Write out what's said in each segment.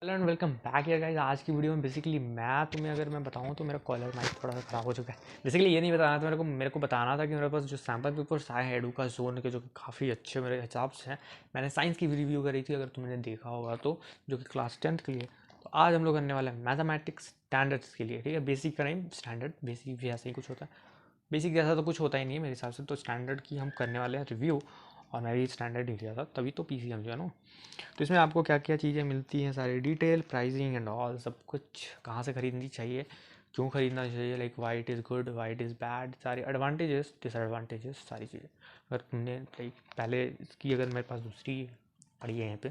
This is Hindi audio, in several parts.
हेलो एंड वेलकम बैक यार गाइस। आज की वीडियो में बेसिकली मैं बताऊं तो मेरा कॉलर माइक थोड़ा सा ख़राब हो चुका है। बेसिकली ये नहीं बताना था मेरे को बताना था कि मेरे पास जो सैम्पल पेपर्स आए हैं एडुका जोन के, जो कि काफ़ी अच्छे मेरे हिसाब से हैं। मैंने साइंस की भी रिव्यू करी थी, अगर तुमने देखा होगा तो, जो कि क्लास 10th के लिए। तो आज हम लोग करने वाले हैं मैथमेटिक्स स्टैंडर्ड्स के लिए, ठीक है। बेसिक करें स्टैंडर्ड, बेसिक भी ऐसे ही कुछ होता है। बेसिक जैसा तो कुछ होता ही नहीं है मेरे हिसाब से, तो स्टैंडर्ड की हम करने वाले हैं रिव्यू। और मैं भी स्टैंडर्ड ही लिया था, तभी तो PCM जो है ना। तो इसमें आपको क्या क्या चीज़ें मिलती हैं, सारी डिटेल, प्राइसिंग एंड ऑल सब कुछ, कहाँ से ख़रीदनी चाहिए, क्यों ख़रीदना चाहिए, like why it is good, why it is bad, सारे एडवांटेजेस डिसएडवांटेजेस सारी चीज़ें। अगर तुमने लाइक पहले इसकी, अगर मेरे पास दूसरी पढ़ी है यहाँ पे,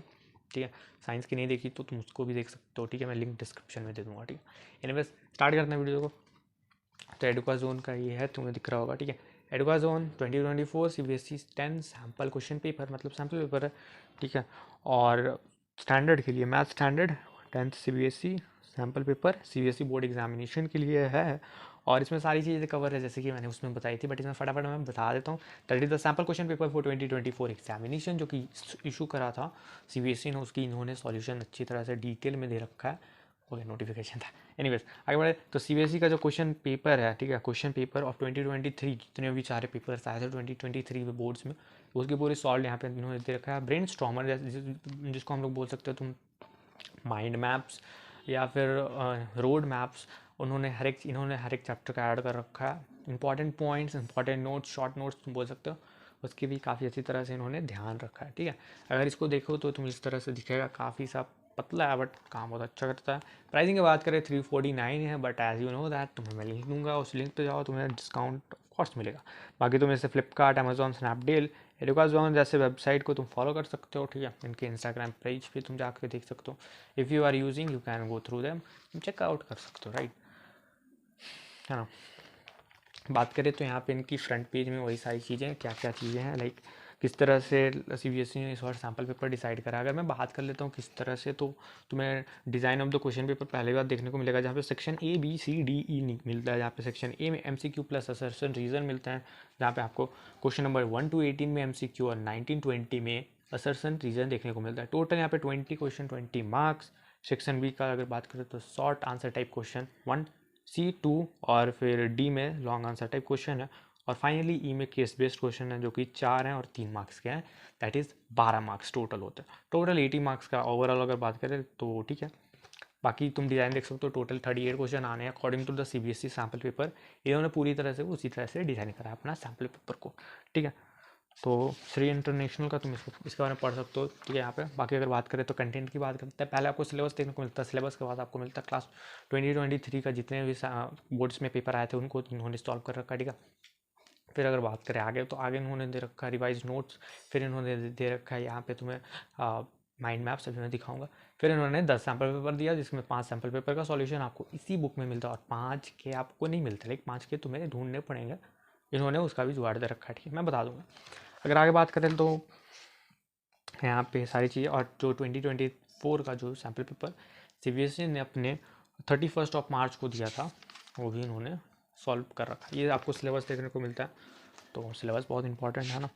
ठीक है, साइंस की नहीं देखी तो तुम उसको भी देख सकते हो, ठीक है। मैं लिंक डिस्क्रिप्शन में दे दूँगा, ठीक है। एनीवेज स्टार्ट करते हैं वीडियो को। तो एडुका जोन का ये है, तुम्हें दिख रहा होगा, ठीक है। Educa zone 2024 CBSE 10 sample question paper, मतलब सैम्पल पेपर है, ठीक है। और स्टैंडर्ड के लिए math standard 10th CBSE sample paper CBSE board examination के लिए है। और इसमें सारी चीज़ें कवर है जैसे कि मैंने उसमें बताई थी, बट इसमें फटाफट मैं बता देता हूँ। That is the sample question paper for 2024 examination, जो कि इशू करा था CBSE ने। उसकी इन्होंने सॉल्यूशन अच्छी तरह से डिटेल में दे रखा है। ओके, नोटिफिकेशन था। एनीवेज आगे बढ़े तो CBSE का जो क्वेश्चन पेपर है, ठीक है, क्वेश्चन पेपर ऑफ 2023, जितने भी सारे पेपर्स आए थे 2023 में बोर्ड्स में, उसके पूरे सॉल्व यहाँ पे इन्होंने दे रखा है। ब्रेन स्टॉमर जिसको हम लोग बोल सकते हो, तुम माइंड मैप्स या फिर रोड मैप्स, इन्होंने हर एक चैप्टर का ऐड कर रखा है। Important points, important notes, short notes तुम बोल सकते हो, उसकी भी काफ़ी अच्छी तरह से इन्होंने ध्यान रखा है, ठीक है। अगर इसको देखो तो तुम इस तरह से दिखेगा, काफ़ी सा पतला है बट काम बहुत अच्छा करता है। प्राइसिंग की बात करें 349 है, but as you know that तुम्हें मैं लिंक दूंगा, उस लिंक पे जाओ तुम्हें डिस्काउंट ऑफकोर्स मिलेगा। बाकी तुम इससे फ्लिपकार्ट, अमेजोन, स्नैपडील, एडुका जोन जैसे वेबसाइट को तुम फॉलो कर सकते हो, ठीक है। इनके इंस्टाग्राम पेज पे तुम जाकर देख सकते हो। If you are using you can go through them, तुम चेकआउट कर सकते हो, राइट, है ना। बात करें तो यहाँ पे इनकी फ्रंट पेज में वही सारी चीज़ें, क्या क्या चीज़ें हैं, लाइक किस तरह से CBSE ने इस बार सैम्पल पेपर डिसाइड करा। अगर मैं बात कर लेता हूँ किस तरह से, तो तुम्हें design of the question paper पहली बार देखने को मिलेगा, जहाँ पे section A B C D E मिलता है। जहाँ पे सेक्शन A में MCQ प्लस असर्शन रीज़न मिलता है, जहाँ पे आपको क्वेश्चन नंबर 1 to 18 में MCQ और 19-20 में असर्शन रीज़न देखने को मिलता है। टोटल यहाँ पे 20 क्वेश्चन, 20 मार्क्स। सेक्शन B का अगर बात करें तो short answer type question 1C2, और फिर D में लॉन्ग आंसर टाइप क्वेश्चन है। और फाइनली ई में केस बेस्ड क्वेश्चन है, जो कि 4 हैं और 3 मार्क्स के हैं। दैट इज़ 12 मार्क्स टोटल होते हैं। टोटल 80 मार्क्स का ओवरऑल अगर बात करें तो, ठीक है। बाकी तुम डिज़ाइन देख सकते हो, टोटल 38 क्वेश्चन आने हैं according to the CBSE sample paper. इन्होंने पूरी तरह से उसी तरह से डिज़ाइन करा है अपना सैम्पल पेपर को, ठीक है। तो श्री इंटरनेशनल का तुम इसके बारे में पढ़ सकते हो, ठीक है। यहाँ पे बाकी अगर बात करें तो कंटेंट की बात करते हैं, पहले आपको सिलेबस देखने को मिलता है, सिलेबस के बाद आपको मिलता है क्लास 2023 का जितने भी बोर्ड्स में पेपर आए थे उनको इन्होंने सॉल्व कर रखा है, ठीक है। फिर अगर बात करें आगे, तो आगे इन्होंने दे रखा है रिवाइज नोट्स। फिर इन्होंने दे रखा है यहाँ पे तुम्हें माइंड मैप्स, अभी मैं दिखाऊंगा। फिर इन्होंने 10 सैम्पल पेपर दिया, जिसमें 5 सैम्पल पेपर का सॉल्यूशन आपको इसी बुक में मिलता है, और 5 के आपको नहीं मिलता, लेकिन 5 के तुम्हें ढूंढने पड़ेंगे। इन्होंने उसका भी जुगाड़ दे रखा है, ठीक है, मैं बता दूंगा। अगर आगे बात करें तो यहाँ पे सारी चीज़ें, और जो 2024 का जो सैम्पल पेपर CBSE ने अपने 31 मार्च को दिया था, वो भी इन्होंने सॉल्व कर रखा है। ये आपको सिलेबस देखने को मिलता है, तो सिलेबस बहुत इंपॉर्टेंट है ना।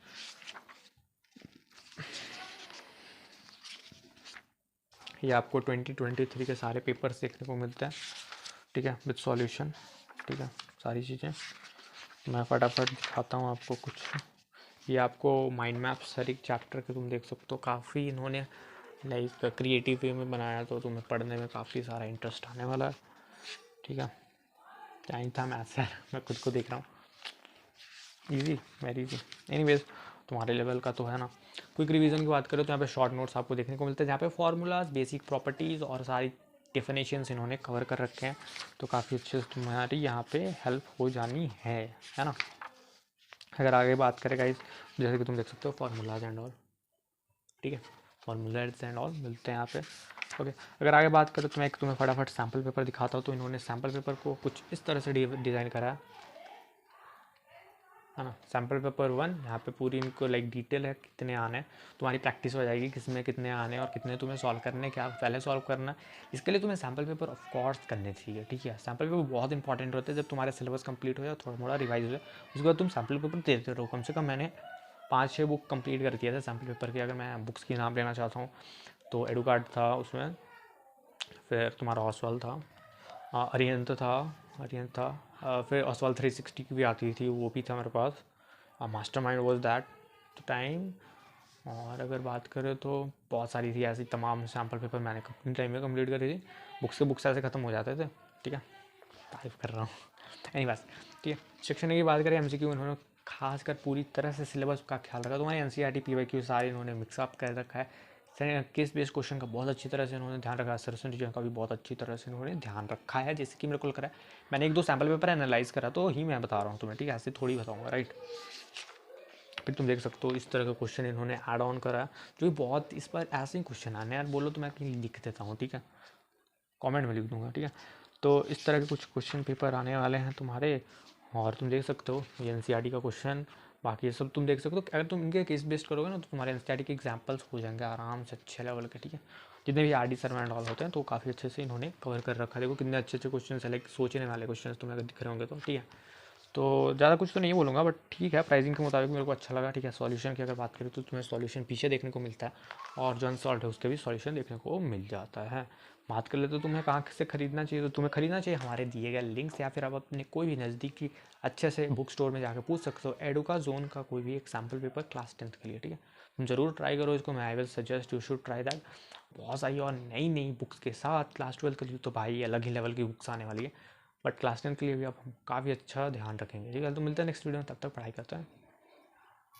ये आपको 2023 के सारे पेपर्स देखने को मिलते हैं, ठीक है, विद सॉल्यूशन, ठीक है, सारी चीज़ें। मैं फटाफट दिखाता हूँ आपको कुछ। ये आपको माइंड मैप्स हर एक चैप्टर के तुम देख सकते हो, काफ़ी इन्होंने लाइक क्रिएटिव वे में बनाया, तो तुम्हें पढ़ने में काफ़ी सारा इंटरेस्ट आने वाला है, ठीक है। टाइम था मैथ्स है, मैं खुद को देख रहा हूँ, ईजी, वेरी ईजी। एनीवेज तुम्हारे लेवल का तो है ना। क्विक रिवीजन की बात करें तो यहाँ पे शॉर्ट नोट्स आपको देखने को मिलते हैं, जहाँ पे फार्मूलाज, बेसिक प्रॉपर्टीज़ और सारी डेफिनेशंस इन्होंने कवर कर रखे हैं, तो काफ़ी अच्छे से तुम्हारी यहाँ पे हेल्प हो जानी है ना। अगर आगे बात करें गाइस, जैसे कि तुम देख सकते हो फार्मूलाज एंड ऑल, ठीक है, फार्मूलाज एंड ऑल मिलते हैं यहाँ पे, ओके। अगर आगे बात करें तो मैं एक तुम्हें फटाफट सैम्पल पेपर दिखाता हूँ। तो इन्होंने सैम्पल पेपर को कुछ इस तरह से डिज़ाइन करा है ना। सैम्पल पेपर 1, यहाँ पे पूरी इनको लाइक डिटेल है, कितने आने हैं, तुम्हारी प्रैक्टिस हो जाएगी किसमें कितने आने हैं और कितने तुम्हें सॉल्व करने, क्या पहले सॉल्व करना है। इसके लिए तुम्हें सैम्पल पेपर ऑफ कोर्स करने चाहिए, ठीक है। सैम्पल पेपर बहुत इंपॉर्टेंट होते हैं, जब तुम्हारे सिलेबस कंप्लीट हो जाए, थोड़ा थोड़ा रिवाइज हो जाए, उसके बाद तुम सैम्पल पेपर देते रहो। कम से कम मैंने 5-6 बुक कंप्लीट कर दिया था सैम्पल पेपर की। अगर मैं बुक्स की नाम लेना चाहता हूँ तो एडुकार्ड था, उसमें फिर तुम्हारा ओसवाल था, अरिहंत था, फिर ओसवाल 360 की भी आती थी, वो भी था मेरे पास। Mastermind was that time. और अगर बात करें तो बहुत सारी थी ऐसी, तमाम सैम्पल पेपर मैंने अपनी टाइम में कंप्लीट करी थी। बुक्स ऐसे ख़त्म हो जाते थे, ठीक है, तारीफ कर रहा हूँ। एनी बस, ठीक है। शिक्षण की बात करें, MCQ उन्होंने खासकर पूरी तरह से सिलेबस का ख्याल रखा। तुम्हारे NCERT PYQ सारे इन्होंने मिक्सअप कर रखा है। केस बेस्ड क्वेश्चन का बहुत अच्छी तरह से इन्होंने ध्यान रखा है। सरसन रीजन का भी बहुत अच्छी तरह से इन्होंने ध्यान रखा है, जैसे कि मेरे को लग रहा है मैंने 1-2 सैम्पल पेपर एनालाइज करा तो ही मैं बता रहा हूँ तुम्हें, ठीक है, ऐसे थोड़ी बताऊँगा, राइट। फिर तुम देख सकते हो इस तरह का क्वेश्चन इन्होंने ऐड ऑन करा, जो कि बहुत इस बार ऐसे ही क्वेश्चन आने यार, बोलो तो मैं कहीं लिख देता हूँ, ठीक है, कमेंट में लिख दूंगा, ठीक है। तो इस तरह के कुछ क्वेश्चन पेपर आने वाले हैं तुम्हारे, और तुम देख सकते हो ये NCERT का क्वेश्चन, बाकी ये सब तुम देख सकते हो। अगर तुम इनके केस बेस्ड करोगे ना तो तुम्हारे NCERT के एग्जाम्पल्स हो जाएंगे आराम से अच्छे लेवल के, ठीक है। जितने भी RD शर्मा एंड ऑल होते हैं तो काफ़ी अच्छे से इन्होंने कवर कर रखा है। देखो कितने अच्छे अच्छे क्वेश्चन है, लाइक सोचने वाले क्वेश्चन तुम्हें अगर दिख रहे होंगे तो, ठीक है। तो ज़्यादा कुछ तो नहीं बोलूँगा, बट ठीक है, प्राइसिंग के मुताबिक मेरे को अच्छा लगा, ठीक है। सॉल्यूशन की अगर बात करें तो तुम्हें सॉल्यूशन पीछे देखने को मिलता है, और जो अनसॉल्व है उसके भी सॉल्यूशन देखने को मिल जाता है। बात कर ले तो तुम्हें कहाँ से खरीदना चाहिए, तो तुम्हें खरीदना चाहिए हमारे दिए गए लिंक्स, या फिर आप अपने कोई भी नज़दीकी अच्छे से बुक स्टोर में जाकर पूछ सकते हो एडुका जोन का कोई भी एक सैम्पल पेपर क्लास 10th के लिए, ठीक है। तुम ज़रूर ट्राई करो इसको, मैं I will suggest you should try that. बहुत सारी और नई नई बुक्स के साथ क्लास 12 के लिए तो भाई अलग ही लेवल की बुक्स आने वाली है, बट क्लास 10 के लिए भी आप काफ़ी अच्छा ध्यान रखेंगे, ठीक है। तो मिलते हैं नेक्स्ट वीडियो में, तब तक पढ़ाई करते हैं।